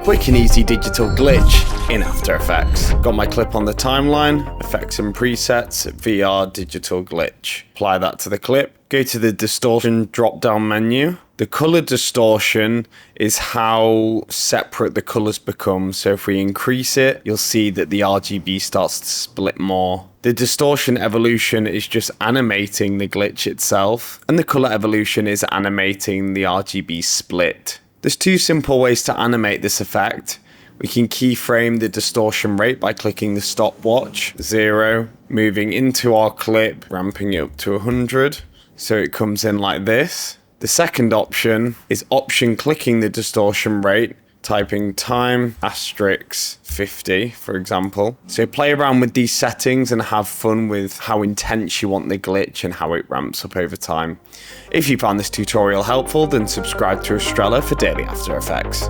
quick and easy digital glitch in After Effects. Got my clip on the timeline, effects and presets, VR digital glitch. Apply that to the clip. Go to the distortion drop-down menu. The color distortion is how separate the colors become. So if we increase it, you'll see that the RGB starts to split more. The distortion evolution is just animating the glitch itself, and the color evolution is animating the RGB split. There's two simple ways to animate this effect. We can keyframe the distortion rate by clicking the stopwatch, 0, moving into our clip, ramping it up to 100. So it comes in like this. The second option is clicking the distortion rate, typing time asterisk 50, for example. So play around with these settings and have fun with how intense you want the glitch and how it ramps up over time. If you found this tutorial helpful, then subscribe to Astrella for daily After Effects.